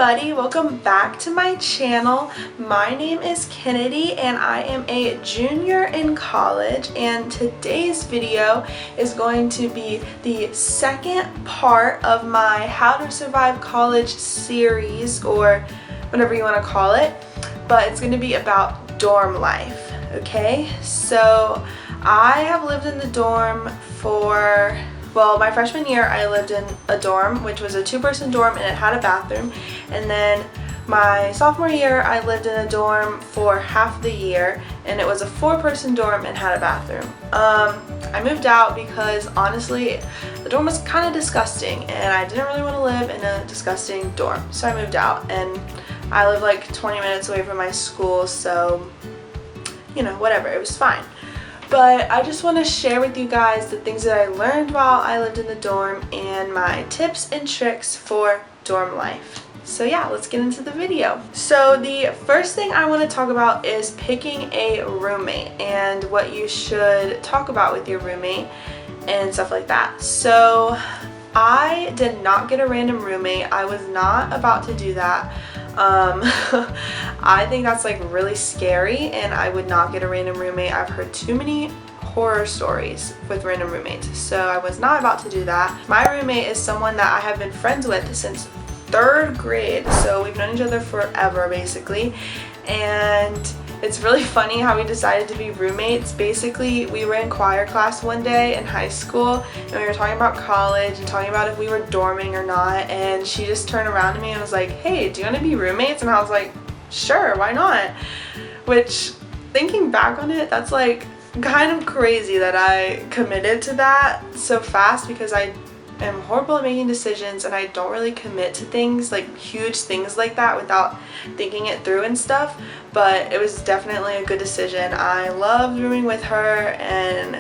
everybody, welcome back to my channel. My name is Kennedy and I am a junior in college, and today's video is going to be the second part of my How to Survive College series, or whatever you want to call it, but it's going to be about dorm life. Okay, so I have lived in the dorm for, well, my freshman year I lived in a dorm, which was a two-person dorm and it had a bathroom. And then my sophomore year I lived in a dorm for half the year and it was a four-person dorm and had a bathroom. I moved out because honestly the dorm was kind of disgusting and I didn't really want to live in a disgusting dorm. So I moved out, and I live like 20 minutes away from my school, so you know, whatever, it was fine. But I just want to share with you guys the things that I learned while I lived in the dorm and my tips and tricks for dorm life. So yeah, let's get into the video. So the first thing I want to talk about is picking a roommate and what you should talk about with your roommate and stuff like that. So I did not get a random roommate. I was not about to do that. I think that's like really scary, and I would not get a random roommate. I've heard too many horror stories with random roommates, so I was not about to do that. My roommate is someone that I have been friends with since third grade, so we've known each other forever basically, and it's really funny how we decided to be roommates. Basically, we were in choir class one day in high school and we were talking about college and talking about if we were dorming or not, and she just turned around to me and was like, "Hey, do you want to be roommates?" And I was like, "Sure, why not?" Which, thinking back on it, that's like kind of crazy that I committed to that so fast, because I am horrible at making decisions and I don't really commit to things, like huge things like that, without thinking it through and stuff. But it was definitely a good decision. I loved rooming with her and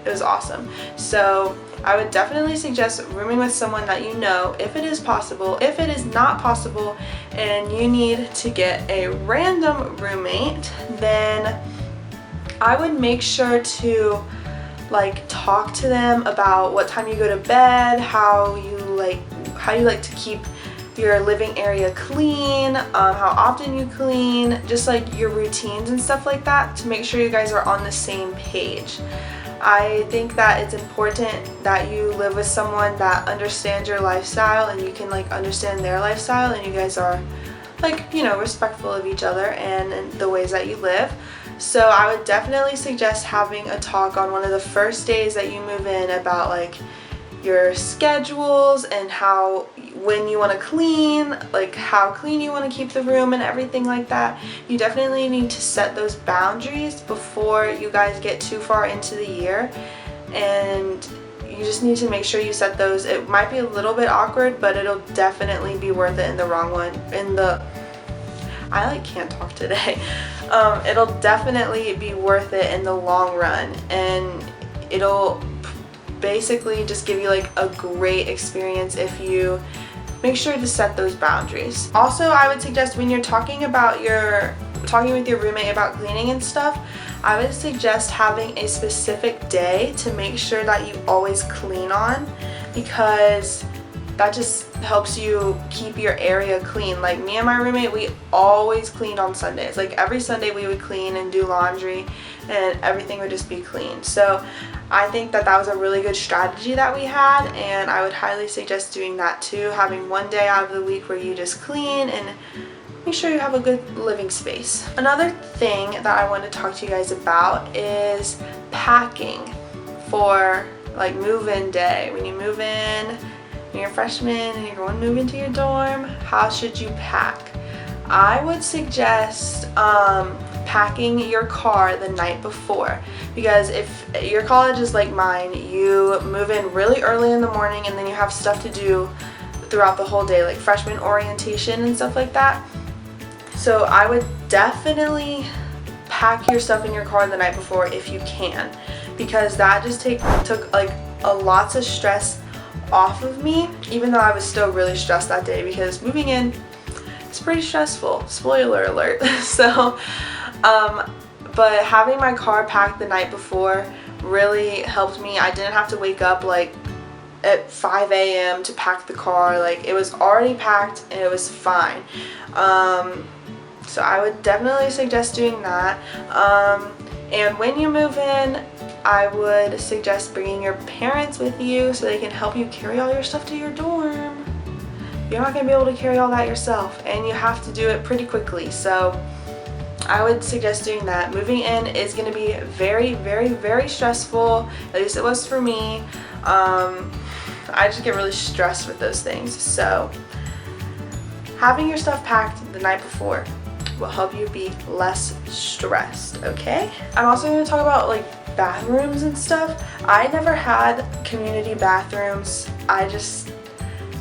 it was awesome. So I would definitely suggest rooming with someone that you know, if it is possible. If it is not possible and you need to get a random roommate, then I would make sure to like talk to them about what time you go to bed, how you like to keep your living area clean, how often you clean, just like your routines and stuff like that, to make sure you guys are on the same page. I think that it's important that you live with someone that understands your lifestyle and you can like understand their lifestyle, and you guys are like, you know, respectful of each other and the ways that you live. So I would definitely suggest having a talk on one of the first days that you move in about like your schedules and when you want to clean, like how clean you want to keep the room and everything like that. You definitely need to set those boundaries before you guys get too far into the year, and you just need to make sure you set those. It might be a little bit awkward, but it'll definitely be worth it in the long run. I like can't talk today. It'll definitely be worth it in the long run, and it'll basically just give you like a great experience if you make sure to set those boundaries. Also, I would suggest when you're talking with your roommate about cleaning and stuff, I would suggest having a specific day to make sure that you always clean on, because that just helps you keep your area clean. Like me and my roommate, we always cleaned on Sundays. Like every Sunday we would clean and do laundry and everything would just be clean. So I think that was a really good strategy that we had, and I would highly suggest doing that too, having one day out of the week where you just clean and make sure you have a good living space. Another thing that I want to talk to you guys about is packing for like move-in day. When you move in, when you're a freshman and you're going to move into your dorm, how should you pack? I would suggest packing your car the night before, because if your college is like mine, you move in really early in the morning and then you have stuff to do throughout the whole day, like freshman orientation and stuff like that. So I would definitely pack your stuff in your car the night before if you can, because that just took like lots of stress off of me, even though I was still really stressed that day, because moving in is pretty stressful, spoiler alert. So but having my car packed the night before really helped me. I didn't have to wake up like at 5 a.m. to pack the car. Like, it was already packed and it was fine. So I would definitely suggest doing that. And when you move in, I would suggest bringing your parents with you so they can help you carry all your stuff to your dorm. You're not going to be able to carry all that yourself, and you have to do it pretty quickly. So I would suggest doing that. Moving in is going to be very, very, very stressful. At least it was for me. I just get really stressed with those things. So having your stuff packed the night before will help you be less stressed, okay? I'm also going to talk about like bathrooms and stuff. I never had community bathrooms. I just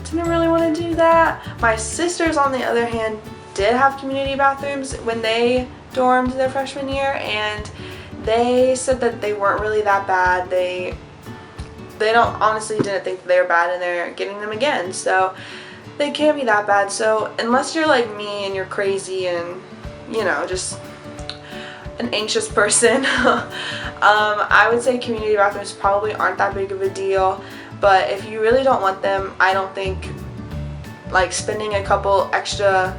didn't really want to do that. My sisters, on the other hand, did have community bathrooms when they dormed their freshman year, and they said that they weren't really that bad. They honestly didn't think that they were bad, and they're getting them again, so they can't be that bad. So unless you're like me and you're crazy and, you know, just an anxious person, I would say community bathrooms probably aren't that big of a deal. But if you really don't want them, I don't think like spending a couple extra,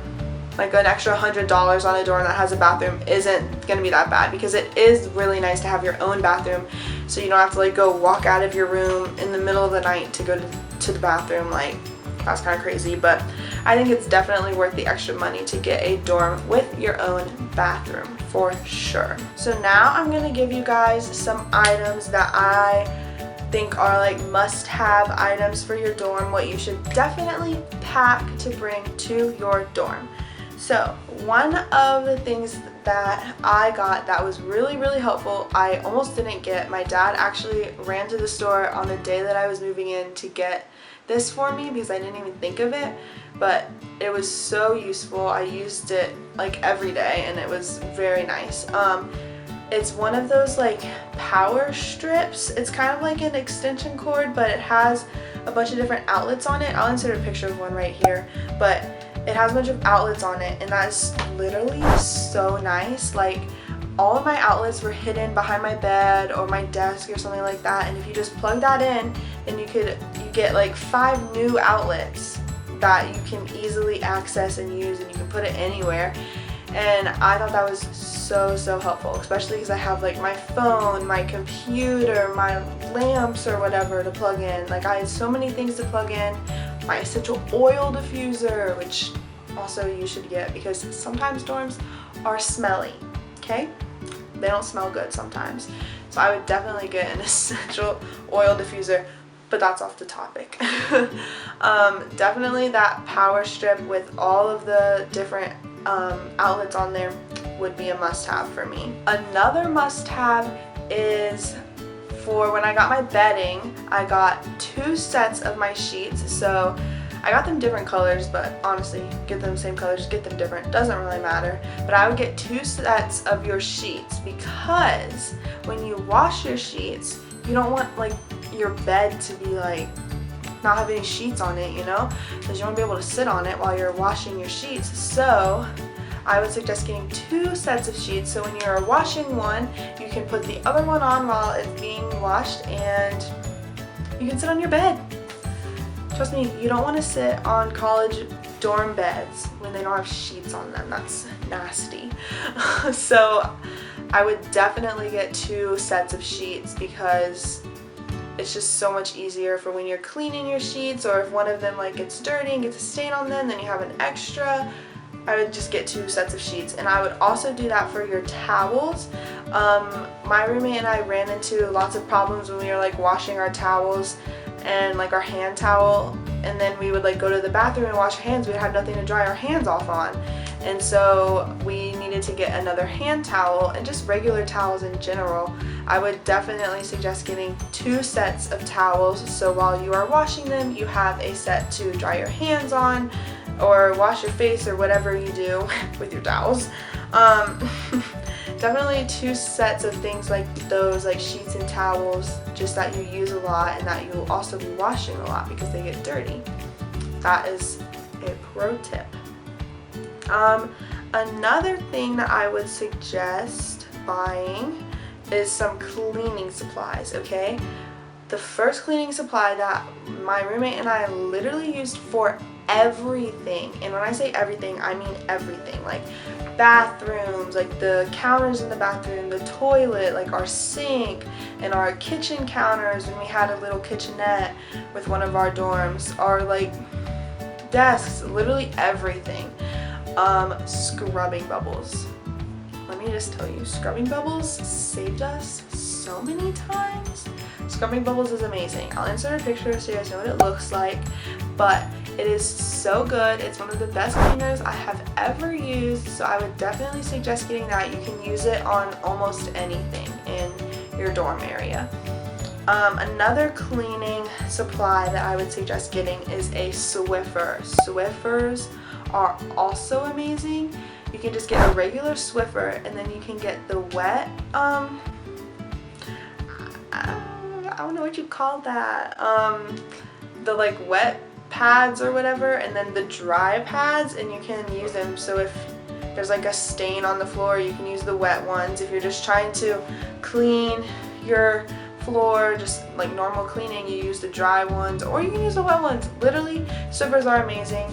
like an extra $100 on a dorm that has a bathroom isn't gonna be that bad, because it is really nice to have your own bathroom, so you don't have to like go walk out of your room in the middle of the night to go to the bathroom. Like, that's kind of crazy, but I think it's definitely worth the extra money to get a dorm with your own bathroom for sure. So now I'm gonna give you guys some items that I think are like must-have items for your dorm, what you should definitely pack to bring to your dorm. So one of the things that I got that was really, really helpful, I almost didn't get. My dad actually ran to the store on the day that I was moving in to get this for me because I didn't even think of it, but it was so useful. I used it like every day and it was very nice. It's one of those like power strips. It's kind of like an extension cord, but it has a bunch of different outlets on it. I'll insert a picture of one right here, but it has a bunch of outlets on it, and that's literally so nice. Like, all of my outlets were hidden behind my bed or my desk or something like that, and if you just plug that in, then you get like 5 new outlets that you can easily access and use, and you can put it anywhere. And I thought that was so helpful, especially because I have like my phone, my computer, my lamps or whatever to plug in. Like, I had so many things to plug in. My essential oil diffuser, which also you should get because sometimes dorms are smelly, okay? They don't smell good sometimes. So I would definitely get an essential oil diffuser, but that's off the topic. Definitely that power strip with all of the different outlets on there would be a must-have for me. Another must-have is for when I got my bedding. I got 2 sets of my sheets. So I got them different colors, but honestly, get them the same colors, get them different, doesn't really matter. But I would get 2 sets of your sheets, because when you wash your sheets, you don't want like your bed to be like not have any sheets on it, you know, because you want to be able to sit on it while you're washing your sheets. So I would suggest getting 2 sets of sheets, so when you're washing one, you can put the other one on while it's being washed, and you can sit on your bed. Trust me, you don't want to sit on college dorm beds when they don't have sheets on them. That's nasty. So I would definitely get 2 sets of sheets, because it's just so much easier for when you're cleaning your sheets, or if one of them like gets dirty and gets a stain on them, then you have an extra. I would just get 2 sets of sheets. And I would also do that for your towels. My roommate and I ran into lots of problems when we were like washing our towels and like our hand towel, and then we would like go to the bathroom and wash our hands. We'd have nothing to dry our hands off on, and so we needed to get another hand towel, and just regular towels in general. I would definitely suggest getting 2 sets of towels, so while you are washing them, you have a set to dry your hands on or wash your face or whatever you do with your towels. Definitely 2 sets of things like those, like sheets and towels, just that you use a lot and that you'll also be washing a lot because they get dirty. That is a pro tip. Another thing that I would suggest buying is some cleaning supplies, okay? the first cleaning supply that my roommate and I literally used for everything. And when I say everything, I mean everything. Like bathrooms, like the counters in the bathroom, the toilet, like our sink and our kitchen counters, and we had a little kitchenette with one of our dorms, our like desks, literally everything. Scrubbing bubbles. Let me just tell you, scrubbing bubbles saved us so many times. Scrubbing bubbles is amazing. I'll insert a picture so you guys know what it looks like, but it is so good. It's one of the best cleaners I have ever used, so I would definitely suggest getting that. You can use it on almost anything in your dorm area. Another cleaning supply that I would suggest getting is a Swiffer. Swiffers are also amazing. You can just get a regular Swiffer, and then you can get the wet, I don't know what you call that, the like wet pads or whatever, and then the dry pads, and you can use them. So if there's like a stain on the floor, you can use the wet ones. If you're just trying to clean your floor, just like normal cleaning, you use the dry ones, or you can use the wet ones. Literally, Swiffers are amazing.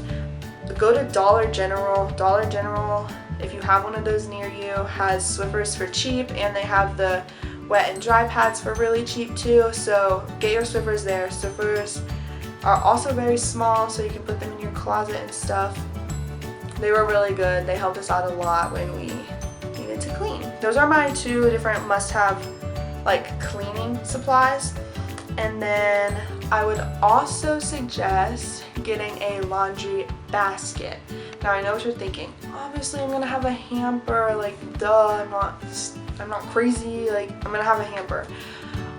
Go to Dollar General. Dollar General, if you have one of those near you, has Swiffers for cheap, and they have the wet and dry pads for really cheap too. So get your Swiffers there. Swiffers are also very small, so you can put them in your closet and stuff. They were really good. They helped us out a lot when we needed to clean. Those are my two different must-have like cleaning supplies. And then I would also suggest getting a laundry basket. Now I know what you're thinking. Obviously I'm gonna have a hamper, like duh, I'm not crazy, like I'm gonna have a hamper.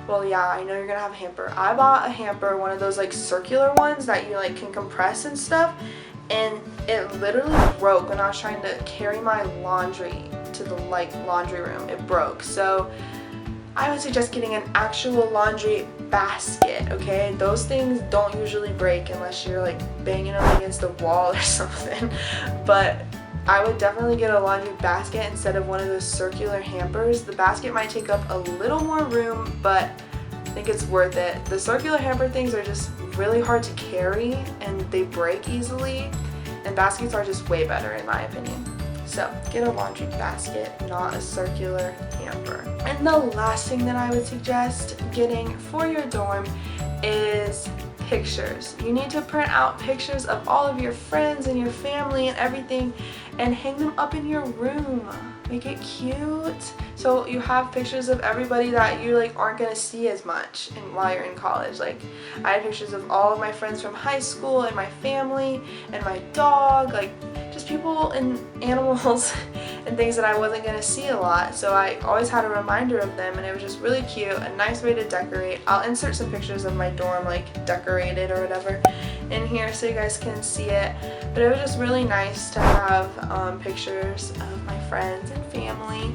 Well, yeah, I know you're gonna have a hamper. I bought a hamper, one of those like circular ones that you like can compress and stuff, and it literally broke when I was trying to carry my laundry to the like laundry room. It broke. So I would suggest getting an actual laundry basket, okay? Those things don't usually break unless you're like banging them against the wall or something. But I would definitely get a laundry basket instead of one of those circular hampers. The basket might take up a little more room, but I think it's worth it. The circular hamper things are just really hard to carry and they break easily, and baskets are just way better in my opinion. So get a laundry basket, not a circular hamper. And the last thing that I would suggest getting for your dorm is pictures. You need to print out pictures of all of your friends and your family and everything and hang them up in your room. Make it cute. So you have pictures of everybody that you like aren't gonna see as much while you're in college. Like I had pictures of all of my friends from high school and my family and my dog, like just people and animals and things that I wasn't gonna see a lot. So I always had a reminder of them, and it was just really cute, a nice way to decorate. I'll insert some pictures of my dorm like decorated or whatever in here so you guys can see it. But it was just really nice to have pictures of my friends and family,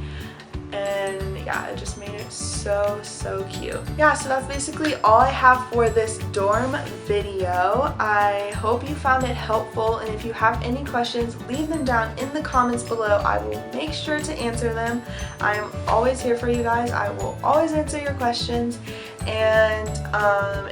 and yeah, it just made it so cute. Yeah, so that's basically all I have for this dorm video. I hope you found it helpful, and if you have any questions, leave them down in the comments below. I will make sure to answer them. I am always here for you guys. I will always answer your questions. And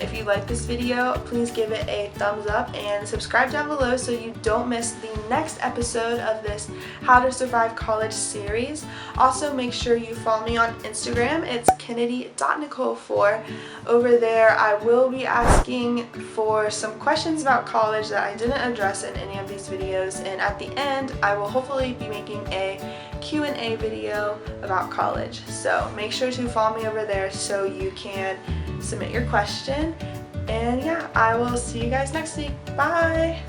if you like this video, please give it a thumbs up and subscribe down below so you don't miss the next episode of this How to Survive College series. Also, make sure you follow me on Instagram. It's kennedy.nicole4. Over there, I will be asking for some questions about college that I didn't address in any of these videos, and at the end, I will hopefully be making a Q&A video about college. So make sure to follow me over there so you can submit your question. And yeah, I will see you guys next week. Bye!